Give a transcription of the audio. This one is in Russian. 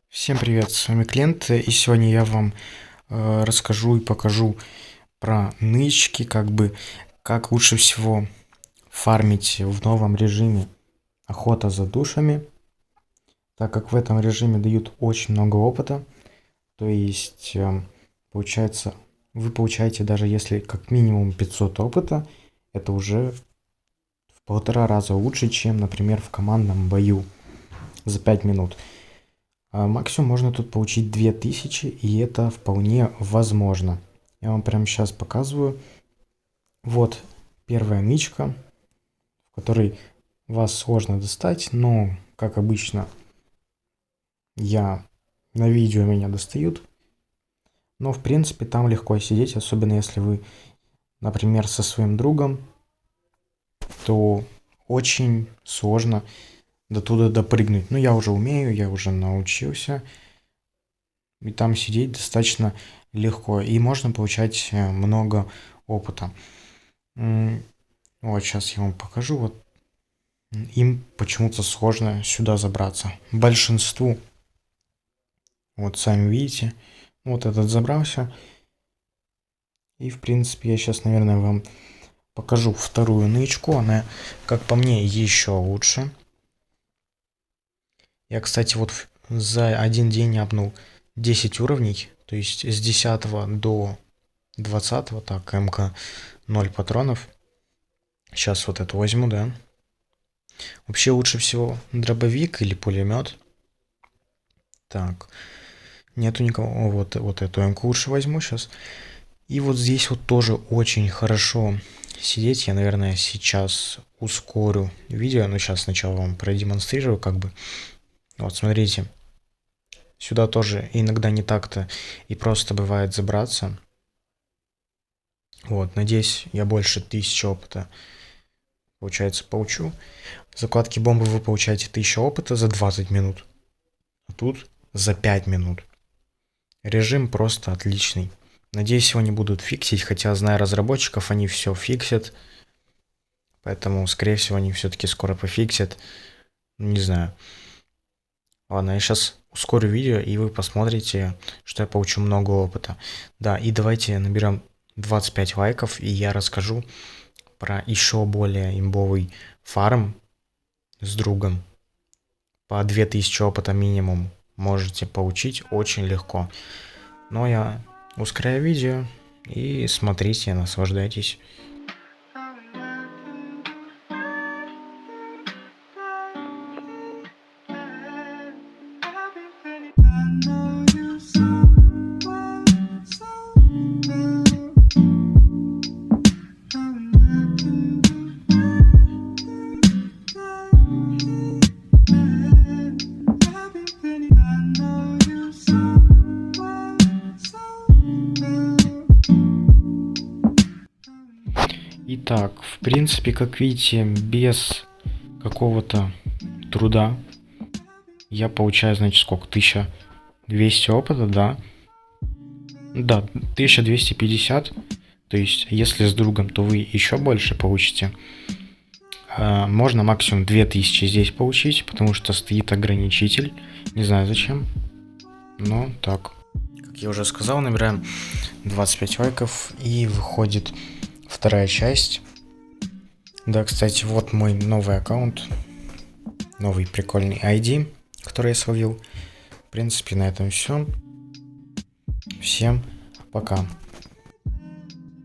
Всем привет, с вами Клент, и сегодня я вам расскажу и покажу про нычки, как лучше всего фармить в новом режиме охота за душами, так как в этом режиме дают очень много опыта, то есть получается вы получаете, даже если как минимум 500 опыта, это уже в 1,5 раза лучше, чем, например, в командном бою за 5 минут. Максимум можно тут получить 2000, и это вполне возможно. Я вам прямо сейчас показываю. Вот первая нычка, в которой вас сложно достать, но, как обычно, на видео меня достают. Но, в принципе, там легко сидеть, особенно если вы, например, со своим другом, то очень сложно до туда допрыгнуть. Но я уже умею, я уже научился. И там сидеть достаточно легко. И можно получать много опыта. Вот сейчас я вам покажу. Вот им почему-то сложно сюда забраться. Большинству. Вот сами видите. Вот этот забрался. И в принципе я сейчас, наверное, вам покажу вторую нычку. Она, как по мне, еще лучше. Я, кстати, вот за один день обнул 10 уровней. То есть с 10 до 20, так, МК 0 патронов. Сейчас вот это возьму, да. Вообще лучше всего дробовик или пулемет. Так, нету никого. Вот эту МК лучше возьму сейчас. И вот здесь вот тоже очень хорошо сидеть. Я, наверное, сейчас ускорю видео. Но сейчас сначала вам продемонстрирую, Вот, смотрите. Сюда тоже иногда не так-то и просто бывает забраться. Вот, надеюсь, я больше 1000 опыта, получается, получу. В закладке бомбы вы получаете 1000 опыта за 20 минут. А тут за 5 минут. Режим просто отличный. Надеюсь, его не будут фиксить, хотя, зная разработчиков, они все фиксят. Поэтому, скорее всего, они все-таки скоро пофиксят. Не знаю. Ладно, я сейчас ускорю видео, и вы посмотрите, что я получу много опыта. Да, и давайте наберем 25 лайков, и я расскажу про еще более имбовый фарм с другом. По 2000 опыта минимум можете получить очень легко. Но я ускоряю видео, и смотрите, наслаждайтесь. Итак, в принципе, как видите, без какого-то труда я получаю, значит, сколько? 1200 опыта, да? Да, 1250. То есть, если с другом, то вы еще больше получите. Можно максимум 2000 здесь получить, потому что стоит ограничитель. Не знаю зачем, но так. Как я уже сказал, набираем 25 лайков, и выходит вторая часть. Да, кстати, вот мой новый аккаунт. Новый прикольный ID, который я словил. В принципе, на этом все. Всем пока.